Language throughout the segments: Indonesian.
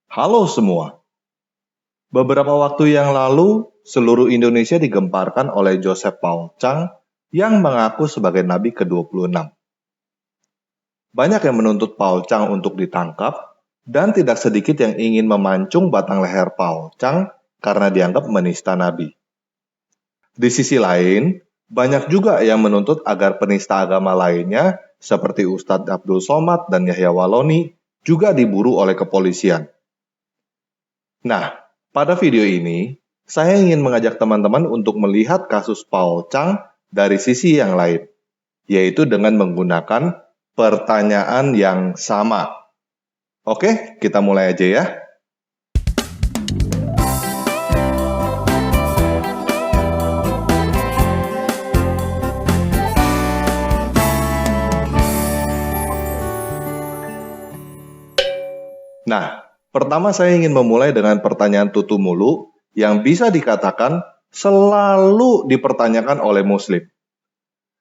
Halo semua. Beberapa waktu yang lalu, seluruh Indonesia digemparkan oleh Joseph Paul Chang yang mengaku sebagai Nabi ke-26. Banyak yang menuntut Paul Chang untuk ditangkap, dan tidak sedikit yang ingin memancung batang leher Paul Chang karena dianggap menista Nabi. Di sisi lain, banyak juga yang menuntut agar penista agama lainnya seperti Ustadz Abdul Somad dan Yahya Waloni juga diburu oleh kepolisian. Nah, pada video ini, saya ingin mengajak teman-teman untuk melihat kasus Paul Chang dari sisi yang lain, yaitu dengan menggunakan pertanyaan yang sama. Oke, kita mulai aja ya. Nah, pertama saya ingin memulai dengan pertanyaan tutu mulu yang bisa dikatakan selalu dipertanyakan oleh Muslim.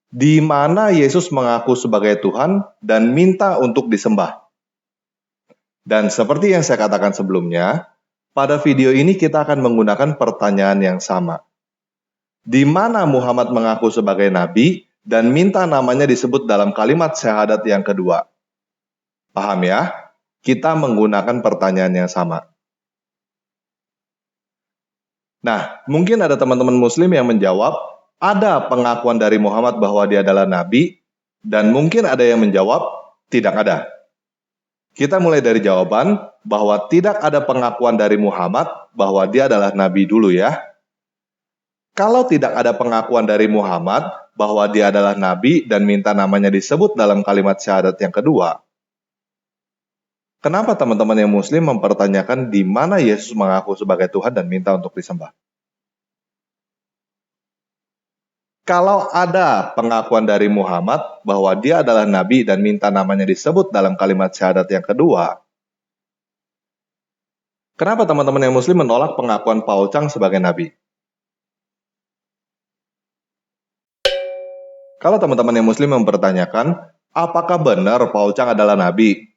Di mana Yesus mengaku sebagai Tuhan dan minta untuk disembah? Dan seperti yang saya katakan sebelumnya, pada video ini kita akan menggunakan pertanyaan yang sama. Di mana Muhammad mengaku sebagai Nabi dan minta namanya disebut dalam kalimat syahadat yang kedua? Paham ya? Kita menggunakan pertanyaan yang sama. Nah, mungkin ada teman-teman Muslim yang menjawab, ada pengakuan dari Muhammad bahwa dia adalah Nabi, dan mungkin ada yang menjawab, tidak ada. Kita mulai dari jawaban bahwa tidak ada pengakuan dari Muhammad bahwa dia adalah Nabi dulu ya. Kalau tidak ada pengakuan dari Muhammad bahwa dia adalah Nabi dan minta namanya disebut dalam kalimat syahadat yang kedua, kenapa teman-teman yang Muslim mempertanyakan di mana Yesus mengaku sebagai Tuhan dan minta untuk disembah? Kalau ada pengakuan dari Muhammad bahwa dia adalah Nabi dan minta namanya disebut dalam kalimat syahadat yang kedua, kenapa teman-teman yang Muslim menolak pengakuan Paul Chang sebagai Nabi? Kalau teman-teman yang Muslim mempertanyakan, apakah benar Paul Chang adalah Nabi?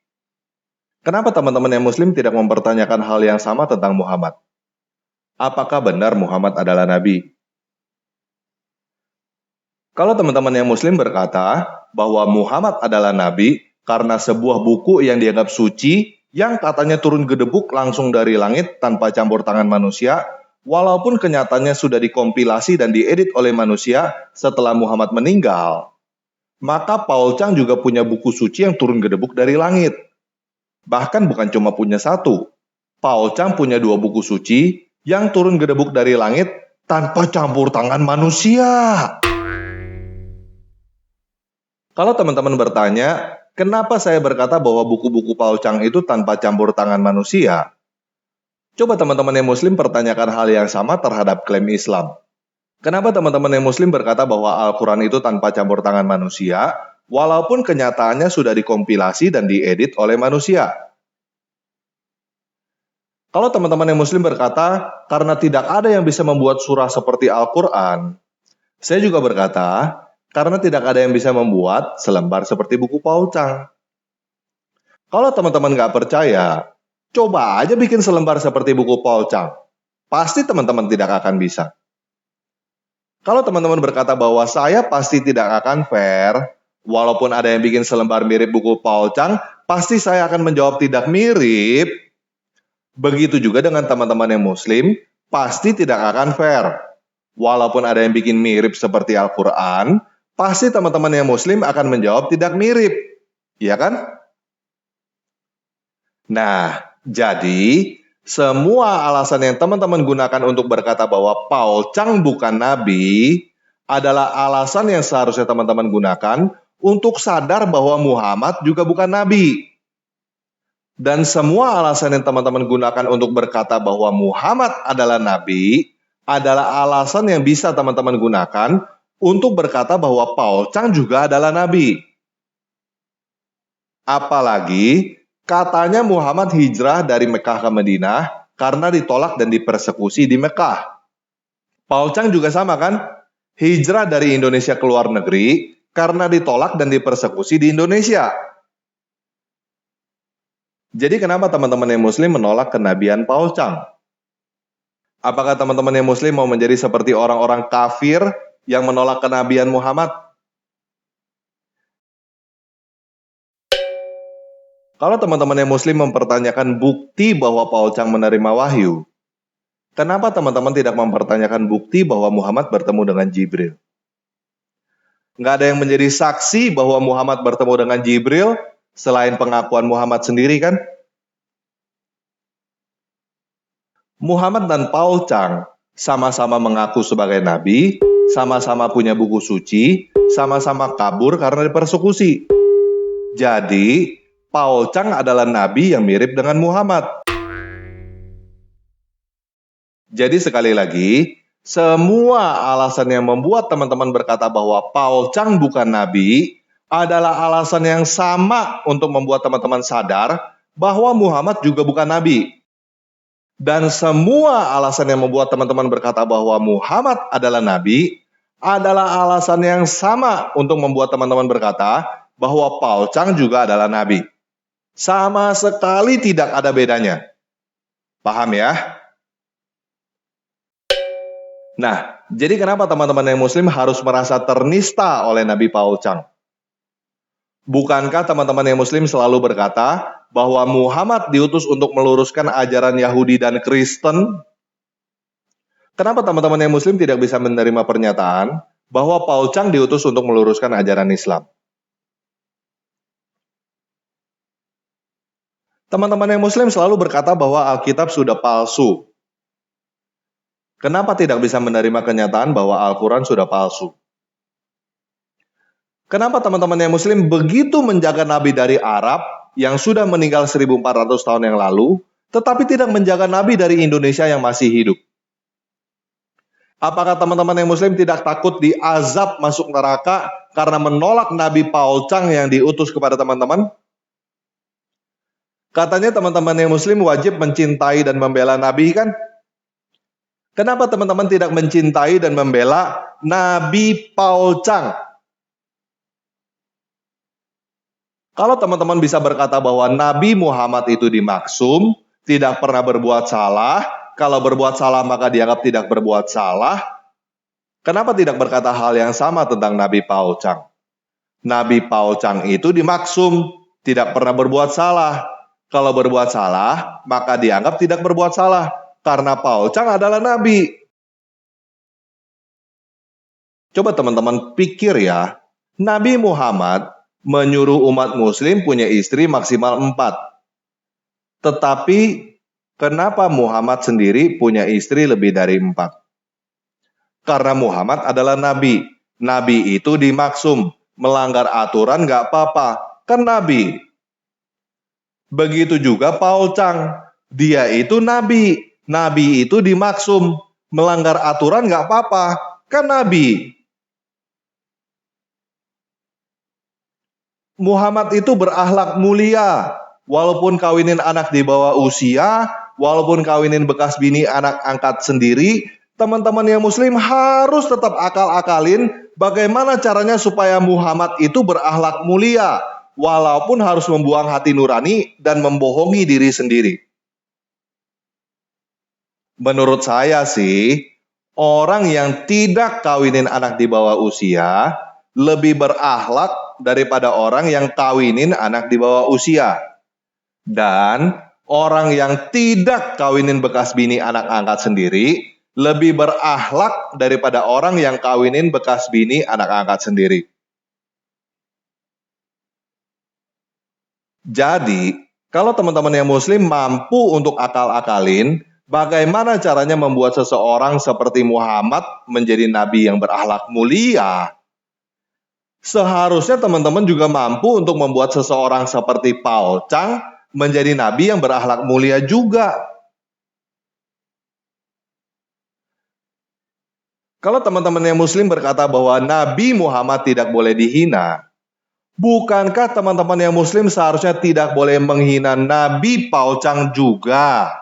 Kenapa teman-teman yang Muslim tidak mempertanyakan hal yang sama tentang Muhammad? Apakah benar Muhammad adalah Nabi? Kalau teman-teman yang Muslim berkata bahwa Muhammad adalah Nabi karena sebuah buku yang dianggap suci yang katanya turun gedebuk langsung dari langit tanpa campur tangan manusia, walaupun kenyataannya sudah dikompilasi dan diedit oleh manusia setelah Muhammad meninggal, maka Paul Chang juga punya buku suci yang turun gedebuk dari langit. Bahkan bukan cuma punya satu, Paul Chang punya 2 buku suci yang turun gedebuk dari langit tanpa campur tangan manusia. Kalau teman-teman bertanya, kenapa saya berkata bahwa buku-buku Paul Chang itu tanpa campur tangan manusia? Coba teman-teman yang Muslim pertanyakan hal yang sama terhadap klaim Islam. Kenapa teman-teman yang Muslim berkata bahwa Al-Quran itu tanpa campur tangan manusia, walaupun kenyataannya sudah dikompilasi dan diedit oleh manusia? Kalau teman-teman yang Muslim berkata, karena tidak ada yang bisa membuat surah seperti Al-Quran, saya juga berkata, karena tidak ada yang bisa membuat selembar seperti buku Paul Chang. Kalau teman-teman nggak percaya, coba aja bikin selembar seperti buku Paul Chang. Pasti teman-teman tidak akan bisa. Kalau teman-teman berkata bahwa saya pasti tidak akan fair, walaupun ada yang bikin selembar mirip buku Paul Chang, pasti saya akan menjawab tidak mirip. Begitu juga dengan teman-teman yang Muslim, pasti tidak akan fair. Walaupun ada yang bikin mirip seperti Al-Quran, pasti teman-teman yang Muslim akan menjawab tidak mirip. Iya kan? Nah, jadi semua alasan yang teman-teman gunakan untuk berkata bahwa Paul Chang bukan Nabi adalah alasan yang seharusnya teman-teman gunakan untuk sadar bahwa Muhammad juga bukan Nabi. Dan semua alasan yang teman-teman gunakan untuk berkata bahwa Muhammad adalah Nabi adalah alasan yang bisa teman-teman gunakan untuk berkata bahwa Paul Chang juga adalah Nabi. Apalagi katanya Muhammad hijrah dari Mekah ke Madinah karena ditolak dan dipersekusi di Mekah. Paul Chang juga sama kan? Hijrah dari Indonesia ke luar negeri karena ditolak dan dipersekusi di Indonesia. Jadi kenapa teman-teman yang muslim menolak kenabian Paul Chang? Apakah teman-teman yang muslim mau menjadi seperti orang-orang kafir yang menolak kenabian Muhammad? Kalau teman-teman yang muslim mempertanyakan bukti bahwa Paul Chang menerima wahyu, kenapa teman-teman tidak mempertanyakan bukti bahwa Muhammad bertemu dengan Jibril? Nggak ada yang menjadi saksi bahwa Muhammad bertemu dengan Jibril selain pengakuan Muhammad sendiri kan? Muhammad dan Paul Chang sama-sama mengaku sebagai nabi, sama-sama punya buku suci, sama-sama kabur karena dipersekusi. Jadi, Paul Chang adalah nabi yang mirip dengan Muhammad. Jadi sekali lagi, semua alasan yang membuat teman-teman berkata bahwa Paul Chang bukan nabi adalah alasan yang sama untuk membuat teman-teman sadar bahwa Muhammad juga bukan nabi. Dan semua alasan yang membuat teman-teman berkata bahwa Muhammad adalah nabi adalah alasan yang sama untuk membuat teman-teman berkata bahwa Paul Chang juga adalah nabi. Sama sekali tidak ada bedanya. Paham ya? Nah, jadi kenapa teman-teman yang muslim harus merasa ternista oleh Nabi Paul Chang? Bukankah teman-teman yang muslim selalu berkata bahwa Muhammad diutus untuk meluruskan ajaran Yahudi dan Kristen? Kenapa teman-teman yang muslim tidak bisa menerima pernyataan bahwa Paul Chang diutus untuk meluruskan ajaran Islam? Teman-teman yang muslim selalu berkata bahwa Alkitab sudah palsu. Kenapa tidak bisa menerima kenyataan bahwa Al-Quran sudah palsu? Kenapa teman-teman yang muslim begitu menjaga nabi dari Arab yang sudah meninggal 1400 tahun yang lalu, tetapi tidak menjaga nabi dari Indonesia yang masih hidup? Apakah teman-teman yang muslim tidak takut diazab masuk neraka karena menolak Nabi Paul Chang yang diutus kepada teman-teman? Katanya teman-teman yang muslim wajib mencintai dan membela nabi kan? Kenapa teman-teman tidak mencintai dan membela Nabi Paul Chang? Kalau teman-teman bisa berkata bahwa Nabi Muhammad itu dimaksum, tidak pernah berbuat salah, kalau berbuat salah maka dianggap tidak berbuat salah, kenapa tidak berkata hal yang sama tentang Nabi Paul Chang? Nabi Paul Chang itu dimaksum, tidak pernah berbuat salah. Kalau berbuat salah, maka dianggap tidak berbuat salah, karena Paul Chang adalah Nabi. Coba teman-teman pikir ya, Nabi Muhammad menyuruh umat muslim punya istri maksimal 4. Tetapi kenapa Muhammad sendiri punya istri lebih dari 4? Karena Muhammad adalah nabi. Nabi itu dimaksum, melanggar aturan nggak apa-apa, kan nabi. Begitu juga Paul Chang, dia itu nabi. Nabi itu dimaksum, melanggar aturan nggak apa-apa, kan nabi. Muhammad itu berakhlak mulia, walaupun kawinin anak di bawah usia, walaupun kawinin bekas bini anak angkat sendiri, teman-teman yang muslim harus tetap akal-akalin bagaimana caranya supaya Muhammad itu berakhlak mulia, walaupun harus membuang hati nurani dan membohongi diri sendiri. Menurut saya sih, orang yang tidak kawinin anak di bawah usia lebih berakhlak daripada orang yang kawinin anak di bawah usia. Dan orang yang tidak kawinin bekas bini anak angkat sendiri lebih berakhlak daripada orang yang kawinin bekas bini anak angkat sendiri. Jadi, kalau teman-teman yang muslim mampu untuk akal-akalin bagaimana caranya membuat seseorang seperti Muhammad menjadi nabi yang berakhlak mulia, seharusnya teman-teman juga mampu untuk membuat seseorang seperti Paul Chang menjadi nabi yang berakhlak mulia juga. Kalau teman-teman yang muslim berkata bahwa Nabi Muhammad tidak boleh dihina, bukankah teman-teman yang muslim seharusnya tidak boleh menghina Nabi Paul Chang juga?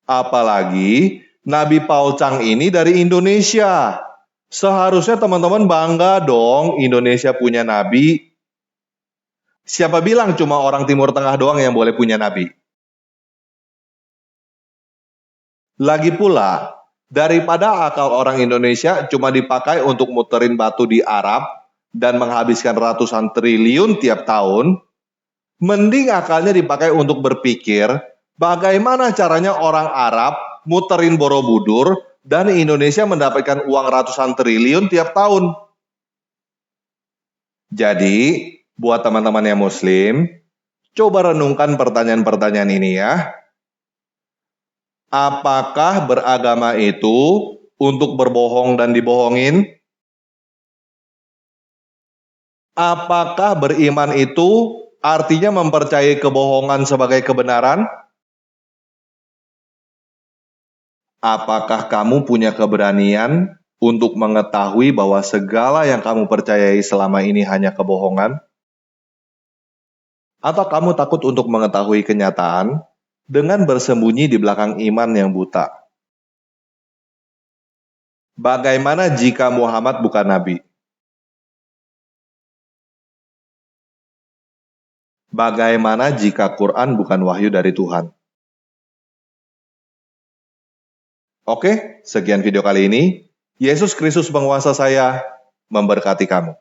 Apalagi Nabi Paul Chang ini dari Indonesia. Seharusnya teman-teman bangga dong Indonesia punya nabi. Siapa bilang cuma orang Timur Tengah doang yang boleh punya nabi? Lagi pula, daripada akal orang Indonesia cuma dipakai untuk muterin batu di Arab dan menghabiskan ratusan triliun tiap tahun, mending akalnya dipakai untuk berpikir bagaimana caranya orang Arab muterin Borobudur dan Indonesia mendapatkan uang ratusan triliun tiap tahun. Jadi, buat teman-teman yang Muslim, coba renungkan pertanyaan-pertanyaan ini ya. Apakah beragama itu untuk berbohong dan dibohongin? Apakah beriman itu artinya mempercayai kebohongan sebagai kebenaran? Apakah kamu punya keberanian untuk mengetahui bahwa segala yang kamu percayai selama ini hanya kebohongan? Atau kamu takut untuk mengetahui kenyataan dengan bersembunyi di belakang iman yang buta? Bagaimana jika Muhammad bukan nabi? Bagaimana jika Quran bukan wahyu dari Tuhan? Oke, sekian video kali ini. Yesus Kristus penguasa saya memberkati kamu.